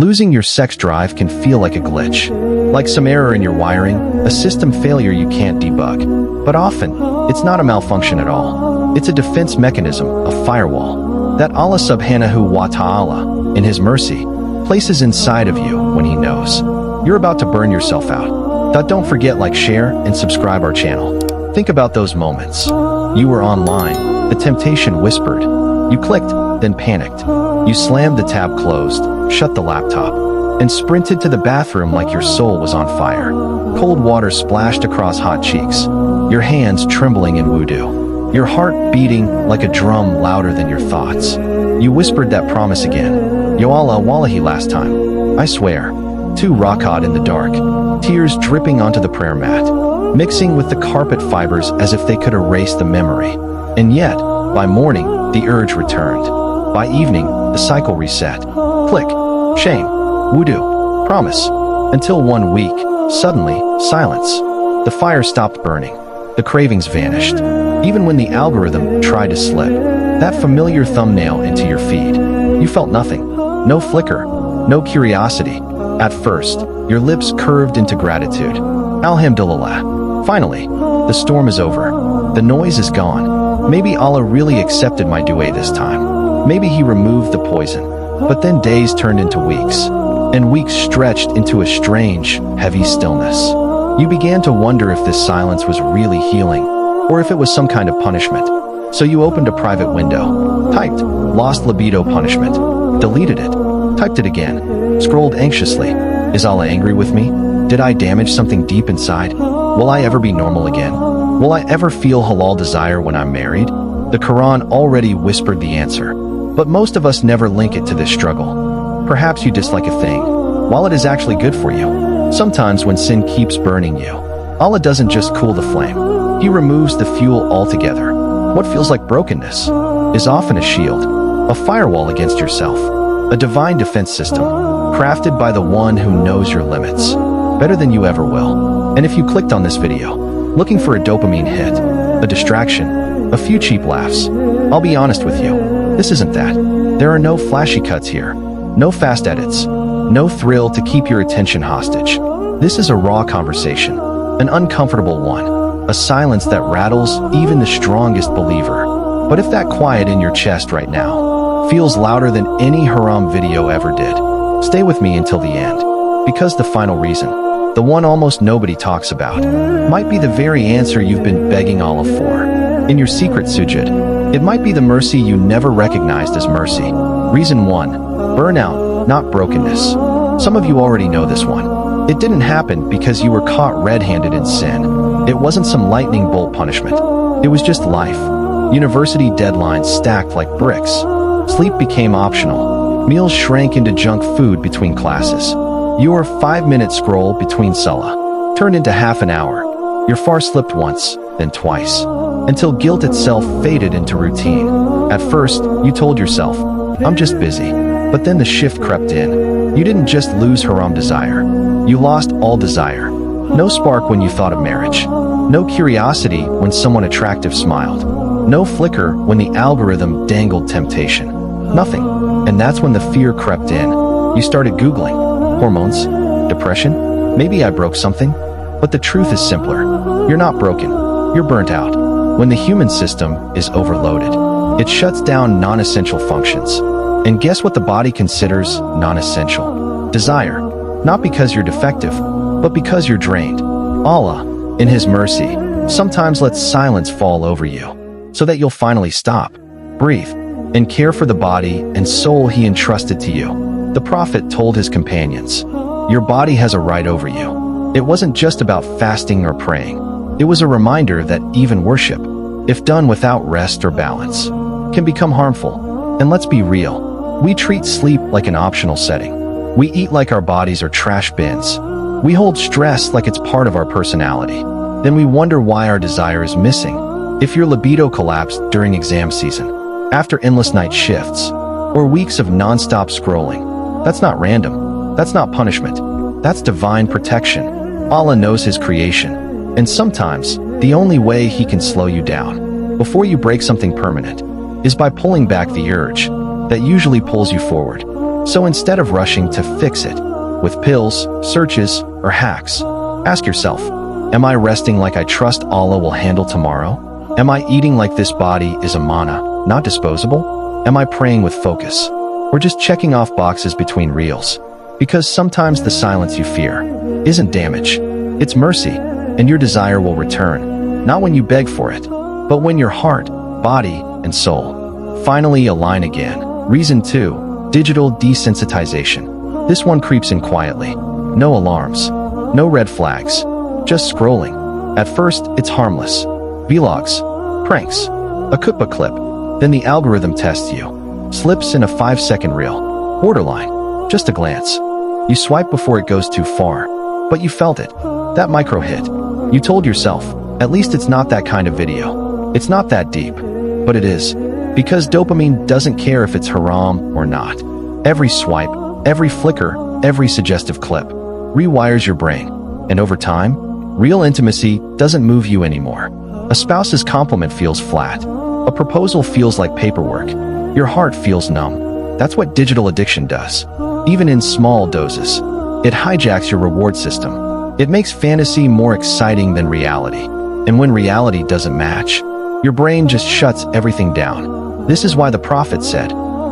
Losing your sex drive can feel like a glitch, like some error in your wiring, a system failure you can't debug. But often, it's not a malfunction at all. It's a defense mechanism, a firewall, that Allah subhanahu wa ta'ala, in His mercy, places inside of you when He knows you're about to burn yourself out. Don't forget like, share, and subscribe our channel. Think about those moments. You were online, the temptation whispered. You clicked, then panicked. You slammed the tab closed, shut the laptop, and sprinted to the bathroom like your soul was on fire. Cold water splashed across hot cheeks, your hands trembling in wudu, your heart beating like a drum louder than your thoughts. You whispered that promise again. Ya Allah wallahi last time. I swear. 2 rakat in the dark, tears dripping onto the prayer mat, mixing with the carpet fibers as if they could erase the memory. And yet, by morning, the urge returned. By evening, the cycle reset. Click, shame, wudu, promise. Until one week, suddenly, silence. The fire stopped burning. The cravings vanished. Even when the algorithm tried to slip that familiar thumbnail into your feed, you felt nothing. No flicker, no curiosity. At first, your lips curved into gratitude. Alhamdulillah. Finally, the storm is over. The noise is gone. Maybe Allah really accepted my dua this time. Maybe He removed the poison. But then days turned into weeks, and weeks stretched into a strange, heavy stillness. You began to wonder if this silence was really healing, or if it was some kind of punishment. So you opened a private window, typed, lost libido punishment, deleted it, typed it again, scrolled anxiously. Is Allah angry with me? Did I damage something deep inside? Will I ever be normal again? Will I ever feel halal desire when I'm married? The Quran already whispered the answer, but most of us never link it to this struggle. Perhaps you dislike a thing, while it is actually good for you. Sometimes when sin keeps burning you, Allah doesn't just cool the flame. He removes the fuel altogether. What feels like brokenness is often a shield, a firewall against yourself, a divine defense system, crafted by the one who knows your limits better than you ever will. And if you clicked on this video, looking for a dopamine hit, a distraction, a few cheap laughs, I'll be honest with you, this isn't that. There are no flashy cuts here, no fast edits, no thrill to keep your attention hostage. This is a raw conversation, an uncomfortable one, a silence that rattles even the strongest believer. But if that quiet in your chest right now feels louder than any haram video ever did, stay with me until the end, because the final reason, the one almost nobody talks about, might be the very answer you've been begging Allah for. In your secret sujud, it might be the mercy you never recognized as mercy. Reason 1. Burnout, not brokenness. Some of you already know this one. It didn't happen because you were caught red-handed in sin. It wasn't some lightning bolt punishment. It was just life. University deadlines stacked like bricks. Sleep became optional. Meals shrank into junk food between classes. Your 5-minute scroll between salah turned into half an hour. Your far slipped once, then twice, until guilt itself faded into routine. At first, you told yourself, I'm just busy. But then the shift crept in. You didn't just lose haram desire. You lost all desire. No spark when you thought of marriage. No curiosity when someone attractive smiled. No flicker when the algorithm dangled temptation. Nothing. And that's when the fear crept in. You started Googling. Hormones? Depression? Maybe I broke something? But the truth is simpler. You're not broken. You're burnt out. When the human system is overloaded, it shuts down non-essential functions. And guess what the body considers non-essential? Desire. Not because you're defective, but because you're drained. Allah, in His mercy, sometimes lets silence fall over you, so that you'll finally stop, breathe, and care for the body and soul He entrusted to you. The Prophet told his companions, your body has a right over you. It wasn't just about fasting or praying. It was a reminder that even worship, if done without rest or balance, can become harmful. And let's be real, we treat sleep like an optional setting. We eat like our bodies are trash bins. We hold stress like it's part of our personality. Then we wonder why our desire is missing. If your libido collapsed during exam season, after endless night shifts, or weeks of non-stop scrolling, that's not random. That's not punishment. That's divine protection. Allah knows His creation. And sometimes, the only way He can slow you down, before you break something permanent, is by pulling back the urge that usually pulls you forward. So instead of rushing to fix it with pills, searches, or hacks, ask yourself, am I resting like I trust Allah will handle tomorrow? Am I eating like this body is a mana, not disposable? Am I praying with focus? Or just checking off boxes between reels? Because sometimes the silence you fear isn't damage, it's mercy, and your desire will return, not when you beg for it, but when your heart, body, and soul finally align again. Reason 2, digital desensitization. This one creeps in quietly. No alarms, no red flags, just scrolling. At first, it's harmless. Vlogs, pranks, a Kutba clip. Then the algorithm tests you. Slips in a 5-second reel. Borderline, just a glance. You swipe before it goes too far. But you felt it. That micro hit. You told yourself, at least it's not that kind of video. It's not that deep. But it is. Because dopamine doesn't care if it's haram or not. Every swipe, every flicker, every suggestive clip rewires your brain. And over time, real intimacy doesn't move you anymore. A spouse's compliment feels flat. A proposal feels like paperwork. Your heart feels numb. That's what digital addiction does. Even in small doses, it hijacks your reward system. It makes fantasy more exciting than reality. And when reality doesn't match, your brain just shuts everything down. This is why the Prophet said,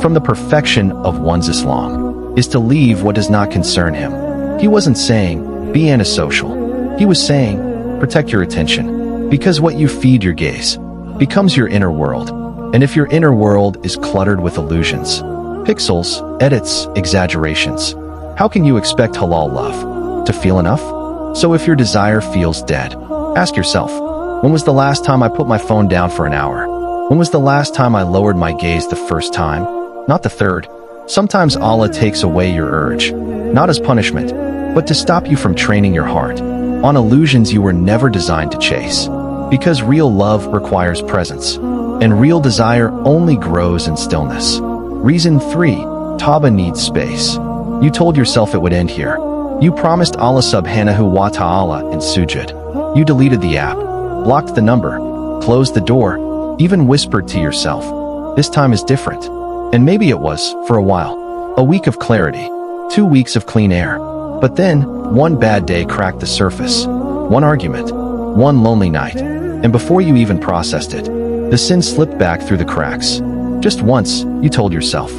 from the perfection of one's Islam is to leave what does not concern him. He wasn't saying, be antisocial. He was saying, protect your attention. Because what you feed your gaze becomes your inner world. And if your inner world is cluttered with illusions, pixels, edits, exaggerations, how can you expect halal love to feel enough? So if your desire feels dead, ask yourself, when was the last time I put my phone down for an hour? When was the last time I lowered my gaze the first time? Not the third. Sometimes Allah takes away your urge, not as punishment, but to stop you from training your heart on illusions you were never designed to chase. Because real love requires presence, and real desire only grows in stillness. Reason 3, Tawbah needs space. You told yourself it would end here. You promised Allah subhanahu wa ta'ala in sujud. You deleted the app, blocked the number, closed the door, even whispered to yourself, this time is different. And maybe it was, for a while. A week of clarity, 2 weeks of clean air. But then, one bad day cracked the surface. One argument, one lonely night. And before you even processed it, the sin slipped back through the cracks. Just once, you told yourself.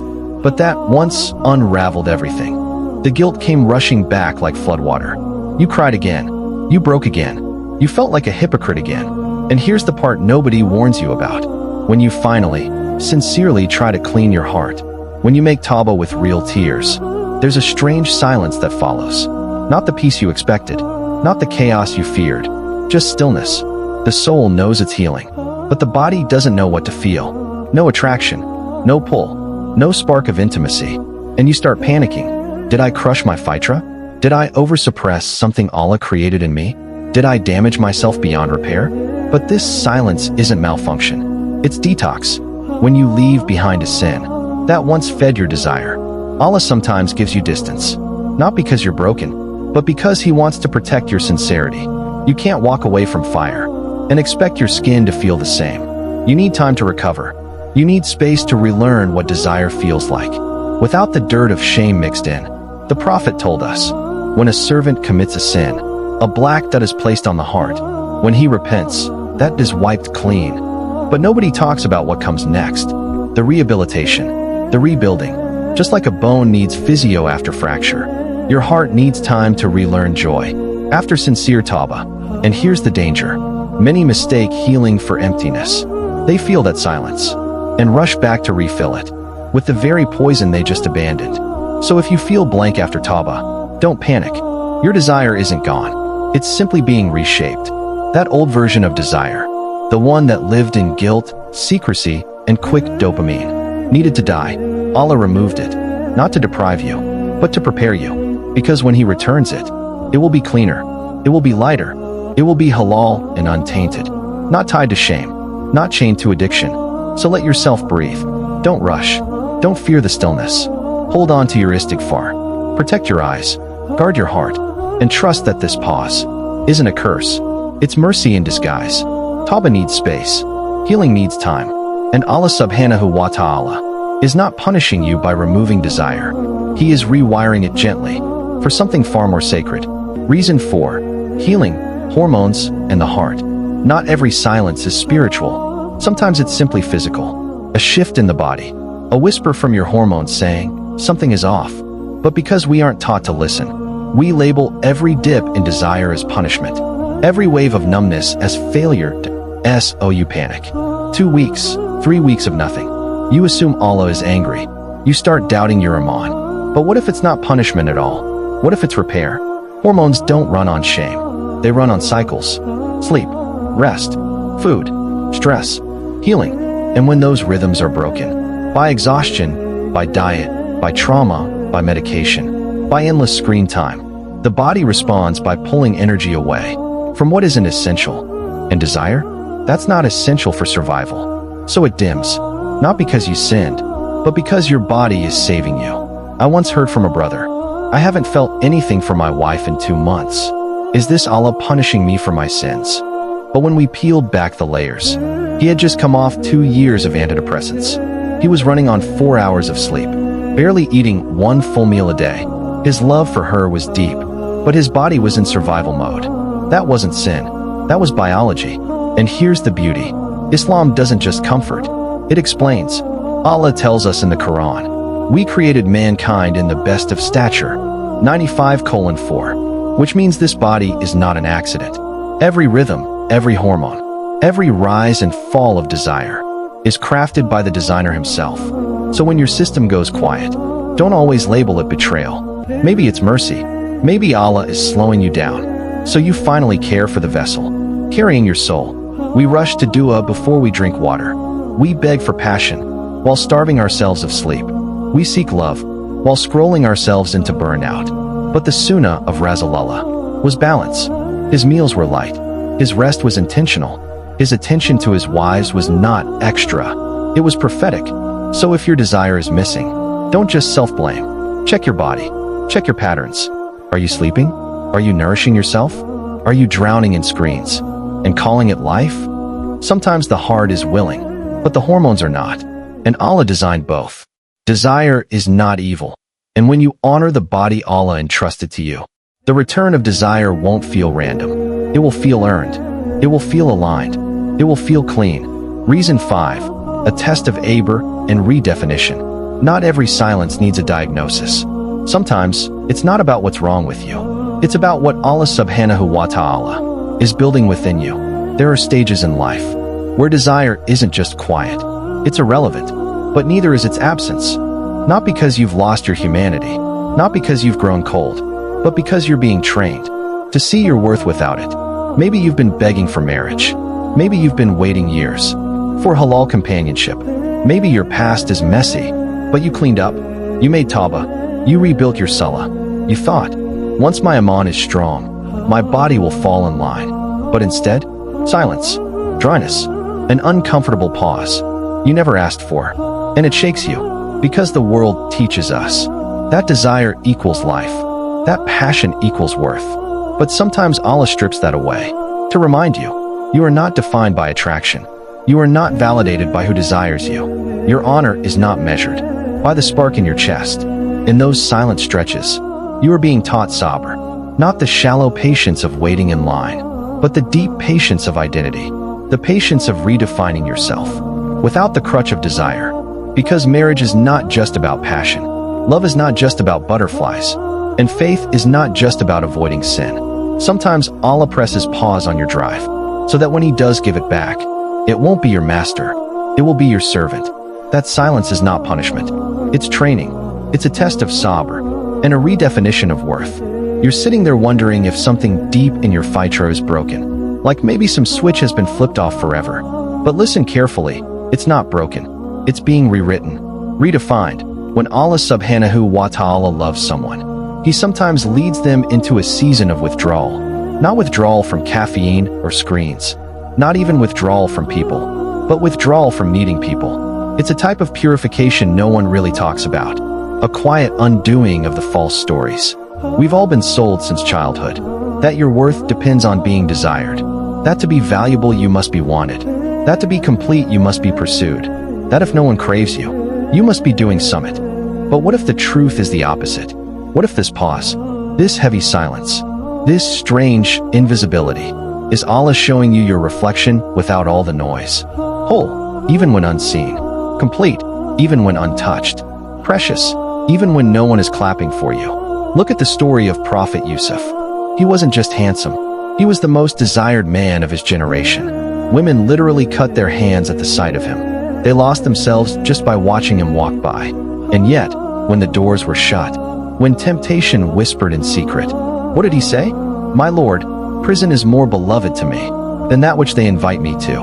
But that once unraveled everything. The guilt came rushing back like floodwater. You cried again. You broke again. You felt like a hypocrite again. And here's the part nobody warns you about. When you finally, sincerely try to clean your heart, when you make Tawbah with real tears, there's a strange silence that follows. Not the peace you expected, not the chaos you feared, just stillness. The soul knows it's healing, but the body doesn't know what to feel. No attraction, no pull, no spark of intimacy. And you start panicking. Did I crush my fitra? Did I oversuppress something Allah created in me? Did I damage myself beyond repair? But this silence isn't malfunction. It's detox. When you leave behind a sin that once fed your desire, Allah sometimes gives you distance. Not because you're broken, but because He wants to protect your sincerity. You can't walk away from fire and expect your skin to feel the same. You need time to recover. You need space to relearn what desire feels like, without the dirt of shame mixed in. The Prophet told us, when a servant commits a sin, a black dot is placed on the heart. When he repents, that is wiped clean. But nobody talks about what comes next. The rehabilitation, the rebuilding. Just like a bone needs physio after fracture, your heart needs time to relearn joy after sincere Tawbah. And here's the danger. Many mistake healing for emptiness. They feel that silence and rush back to refill it with the very poison they just abandoned. So if you feel blank after Tawbah, don't panic. Your desire isn't gone. It's simply being reshaped. That old version of desire, the one that lived in guilt, secrecy, and quick dopamine, needed to die. Allah removed it, not to deprive you, but to prepare you. Because when He returns it, it will be cleaner, it will be lighter, it will be halal and untainted, not tied to shame, not chained to addiction. So let yourself breathe. Don't rush. Don't fear the stillness. Hold on to your istighfar. Protect your eyes. Guard your heart. And trust that this pause isn't a curse. It's mercy in disguise. Tawbah needs space. Healing needs time. And Allah subhanahu wa ta'ala is not punishing you by removing desire. He is rewiring it gently, for something far more sacred. Reason 4. Healing, hormones, and the heart. Not every silence is spiritual. Sometimes it's simply physical. A shift in the body. A whisper from your hormones saying, something is off. But because we aren't taught to listen, we label every dip in desire as punishment. Every wave of numbness as failure. So you panic. 2 weeks, 3 weeks of nothing. You assume Allah is angry. You start doubting your Iman. But what if it's not punishment at all? What if it's repair? Hormones don't run on shame. They run on cycles. Sleep, rest, food, stress, healing. And when those rhythms are broken, by exhaustion, by diet, by trauma, by medication, by endless screen time, the body responds by pulling energy away from what isn't essential. And desire? That's not essential for survival. So it dims, not because you sinned, but because your body is saving you. I once heard from a brother, I haven't felt anything for my wife in 2 months. Is this Allah punishing me for my sins? But when we peeled back the layers, he had just come off 2 years of antidepressants. He was running on 4 hours of sleep, barely eating 1 full meal a day. His love for her was deep, but his body was in survival mode. That wasn't sin. That was biology. And here's the beauty. Islam doesn't just comfort. It explains. Allah tells us in the Quran, we created mankind in the best of stature, 95:4, which means this body is not an accident. Every rhythm, every hormone, every rise and fall of desire is crafted by the designer himself. So when your system goes quiet, don't always label it betrayal. Maybe it's mercy. Maybe Allah is slowing you down, so you finally care for the vessel, carrying your soul. We rush to dua before we drink water. We beg for passion, while starving ourselves of sleep. We seek love, while scrolling ourselves into burnout. But the sunnah of Rasulullah was balance. His meals were light. His rest was intentional. His attention to his wives was not extra. It was prophetic. So if your desire is missing, don't just self-blame. Check your body. Check your patterns. Are you sleeping? Are you nourishing yourself? Are you drowning in screens and calling it life? Sometimes the heart is willing, but the hormones are not. And Allah designed both. Desire is not evil. And when you honor the body Allah entrusted to you, the return of desire won't feel random. It will feel earned. It will feel aligned. It will feel clean. Reason 5. A test of Aber and redefinition. Not every silence needs a diagnosis. Sometimes, it's not about what's wrong with you. It's about what Allah subhanahu wa ta'ala is building within you. There are stages in life where desire isn't just quiet. It's irrelevant, but neither is its absence. Not because you've lost your humanity, not because you've grown cold, but because you're being trained to see your worth without it. Maybe you've been begging for marriage. Maybe you've been waiting years for halal companionship. Maybe your past is messy, but you cleaned up. You made Tawbah. You rebuilt your salah. You thought, once my Iman is strong, my body will fall in line. But instead, silence, dryness, an uncomfortable pause you never asked for. And it shakes you, because the world teaches us that desire equals life, that passion equals worth. But sometimes Allah strips that away to remind you, you are not defined by attraction. You are not validated by who desires you. Your honor is not measured by the spark in your chest. In those silent stretches, you are being taught sabr, not the shallow patience of waiting in line, but the deep patience of identity, the patience of redefining yourself, without the crutch of desire. Because marriage is not just about passion, love is not just about butterflies, and faith is not just about avoiding sin. Sometimes Allah presses pause on your drive, so that when He does give it back, it won't be your master, it will be your servant. That silence is not punishment, it's training. It's a test of sabr, and a redefinition of worth. You're sitting there wondering if something deep in your fitro is broken, like maybe some switch has been flipped off forever. But listen carefully, it's not broken. It's being rewritten, redefined. When Allah subhanahu wa ta'ala loves someone, He sometimes leads them into a season of withdrawal. Not withdrawal from caffeine or screens, not even withdrawal from people, but withdrawal from meeting people. It's a type of purification no one really talks about. A quiet undoing of the false stories we've all been sold since childhood. That your worth depends on being desired. That to be valuable you must be wanted. That to be complete you must be pursued. That if no one craves you, you must be doing summit. But what if the truth is the opposite? What if this pause, this heavy silence, this strange invisibility, is Allah showing you your reflection without all the noise? Whole, even when unseen. Complete, even when untouched. Precious, even when no one is clapping for you. Look at the story of Prophet Yusuf. He wasn't just handsome. He was the most desired man of his generation. Women literally cut their hands at the sight of him. They lost themselves just by watching him walk by. And yet, when the doors were shut, when temptation whispered in secret, what did he say? My Lord, prison is more beloved to me than that which they invite me to.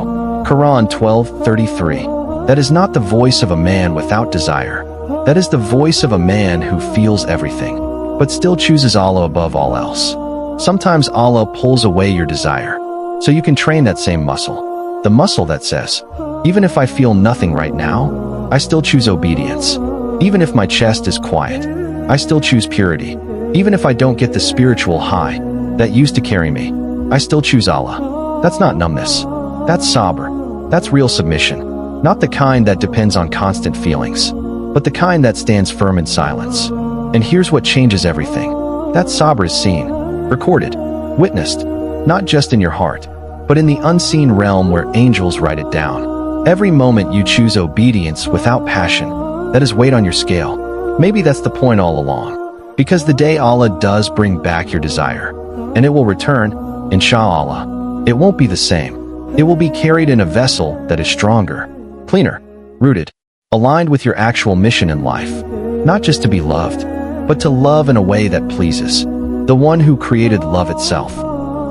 Quran 12:33. That is not the voice of a man without desire. That is the voice of a man who feels everything, but still chooses Allah above all else. Sometimes Allah pulls away your desire, so you can train that same muscle. The muscle that says, even if I feel nothing right now, I still choose obedience. Even if my chest is quiet, I still choose purity. Even if I don't get the spiritual high that used to carry me, I still choose Allah. That's not numbness. That's sabr. That's real submission. Not the kind that depends on constant feelings, but the kind that stands firm in silence. And here's what changes everything. That sabr is seen, recorded, witnessed, not just in your heart, but in the unseen realm where angels write it down. Every moment you choose obedience without passion, that is weight on your scale. Maybe that's the point all along. Because the day Allah does bring back your desire, and it will return, inshallah, it won't be the same. It will be carried in a vessel that is stronger, cleaner, rooted, aligned with your actual mission in life. Not just to be loved, but to love in a way that pleases the one who created love itself.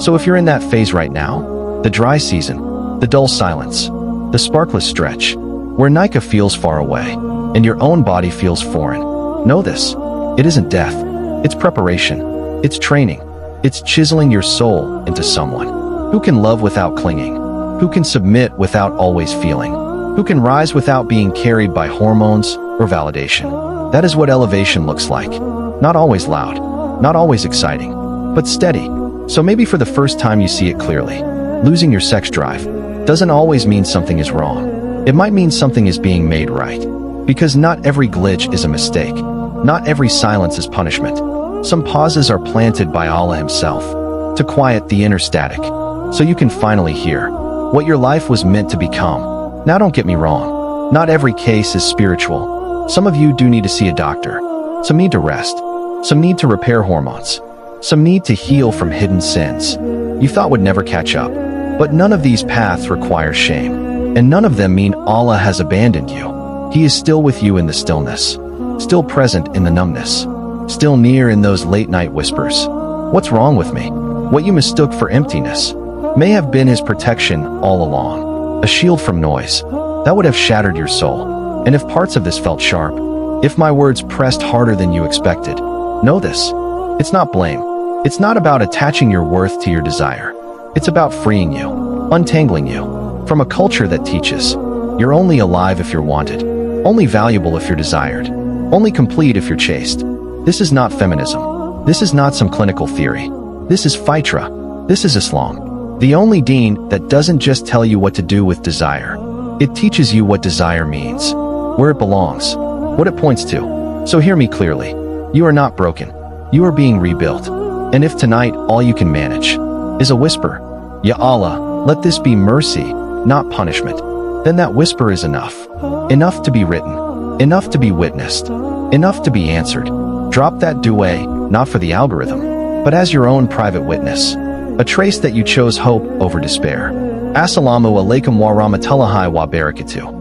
So if you're in that phase right now, the dry season, the dull silence, the sparkless stretch, where Nika feels far away, and your own body feels foreign, know this. It isn't death. It's preparation. It's training. It's chiseling your soul into someone who can love without clinging, who can submit without always feeling, who can rise without being carried by hormones or validation. That is what elevation looks like. Not always loud, not always exciting, but steady. So maybe for the first time you see it clearly. Losing your sex drive doesn't always mean something is wrong. It might mean something is being made right. Because not every glitch is a mistake. Not every silence is punishment. Some pauses are planted by Allah Himself to quiet the inner static, so you can finally hear what your life was meant to become. Now don't get me wrong. Not every case is spiritual. Some of you do need to see a doctor. Some need to rest. Some need to repair hormones. Some need to heal from hidden sins you thought would never catch up. But none of these paths require shame, and none of them mean Allah has abandoned you. He is still with you in the stillness, still present in the numbness, still near in those late-night whispers. What's wrong with me? What you mistook for emptiness may have been His protection all along, a shield from noise that would have shattered your soul. And if parts of this felt sharp, if my words pressed harder than you expected, know this. It's not blame. It's not about attaching your worth to your desire. It's about freeing you, untangling you from a culture that teaches you're only alive if you're wanted, only valuable if you're desired, only complete if you're chaste. This is not feminism. This is not some clinical theory. This is Fitra. This is Islam. The only deen that doesn't just tell you what to do with desire. It teaches you what desire means, where it belongs, what it points to. So hear me clearly. You are not broken. You are being rebuilt. And if tonight all you can manage is a whisper, Ya Allah, let this be mercy, not punishment, then that whisper is enough. Enough to be written, enough to be witnessed, enough to be answered. Drop that duet, not for the algorithm, but as your own private witness. A trace that you chose hope over despair. Assalamu alaikum wa rahmatullahi wa barakatuh.